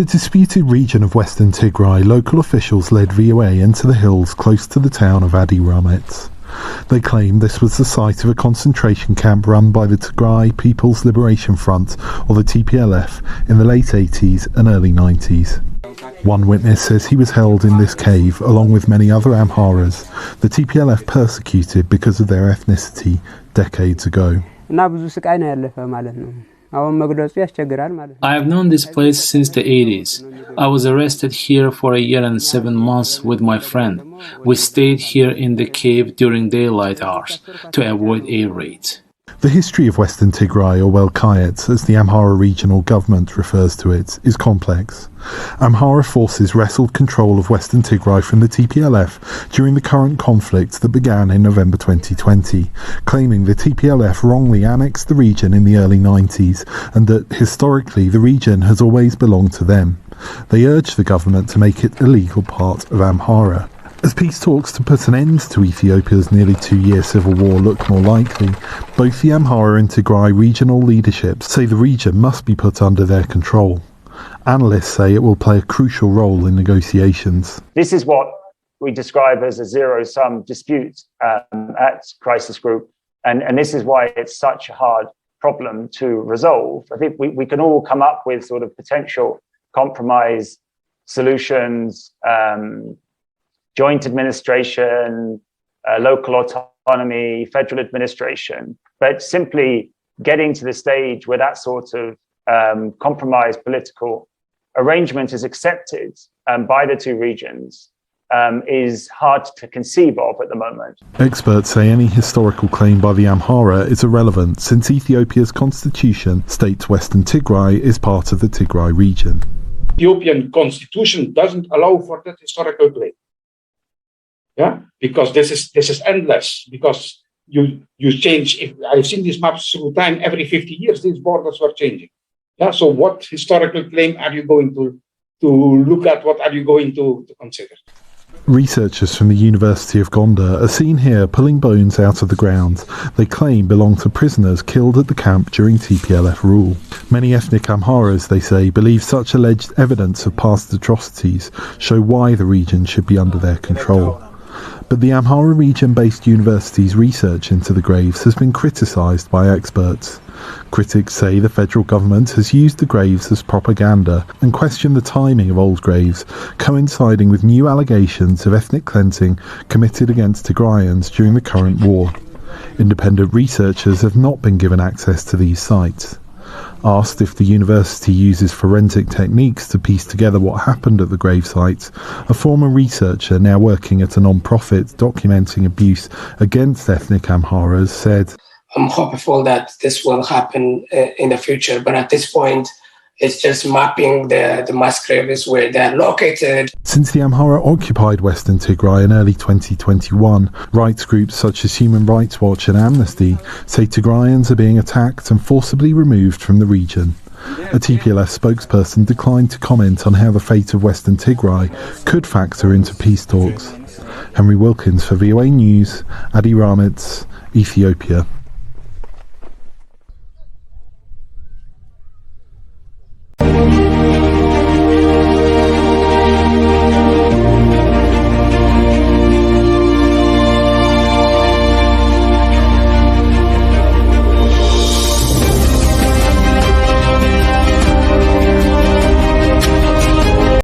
the disputed region of Western Tigray, local officials led VOA into the hills close to the town of Adi Ramets. They claimed this was the site of a concentration camp run by the Tigray People's Liberation Front, or the TPLF, in the late 80s and early 90s. One witness says he was held in this cave along with many other Amharas, the TPLF persecuted because of their ethnicity decades ago. I have known this place since the 80s. I was arrested here for 1 year and 7 months with my friend. We stayed here in the cave during daylight hours to avoid air raids. The history of Western Tigray, or Wilkinshas, as the Amhara regional government refers to it, is complex. Amhara forces wrestled control of Western Tigray from the TPLF during the current conflict that began in November 2020, claiming the TPLF wrongly annexed the region in the early 90s and that, historically, the region has always belonged to them. They urge the government to make it a legal part of Amhara. As peace talks to put an end to Ethiopia's nearly 2-year civil war look more likely, both the Amhara and Tigray regional leaderships say the region must be put under their control. Analysts say it will play a crucial role in negotiations. This is what we describe as a zero-sum dispute at Crisis Group, and this is why it's such a hard problem to resolve. I think we can all come up with sort of potential compromise solutions, joint administration, local autonomy, federal administration, but simply getting to the stage where that sort of compromise political arrangement is accepted by the two regions is hard to conceive of at the moment. Experts say any historical claim by the Amhara is irrelevant since Ethiopia's constitution states Western Tigray is part of the Tigray region. Ethiopian constitution doesn't allow for that historical claim. Yeah, because this is endless. Because you change. If I've seen these maps through time, every 50 years these borders were changing. Yeah. So what historical claim are you going to look at? What are you going to consider? Researchers from the University of Gondar are seen here pulling bones out of the ground they claim belong to prisoners killed at the camp during TPLF rule. Many ethnic Amharas, they say, believe such alleged evidence of past atrocities show why the region should be under their control. But the Amhara region-based university's research into the graves has been criticised by experts. Critics say the federal government has used the graves as propaganda and question the timing of old graves, coinciding with new allegations of ethnic cleansing committed against Tigrayans during the current war. Independent researchers have not been given access to these sites. Asked if the university uses forensic techniques to piece together what happened at the grave sites, a former researcher now working at a non-profit documenting abuse against ethnic Amharas said, I'm hopeful that this will happen in the future, but at this point, it's just mapping the mass graves where they're located. Since the Amhara occupied Western Tigray in early 2021, rights groups such as Human Rights Watch and Amnesty say Tigrayans are being attacked and forcibly removed from the region. A TPLF spokesperson declined to comment on how the fate of Western Tigray could factor into peace talks. Henry Wilkins for VOA News, Adi Ramets, Ethiopia.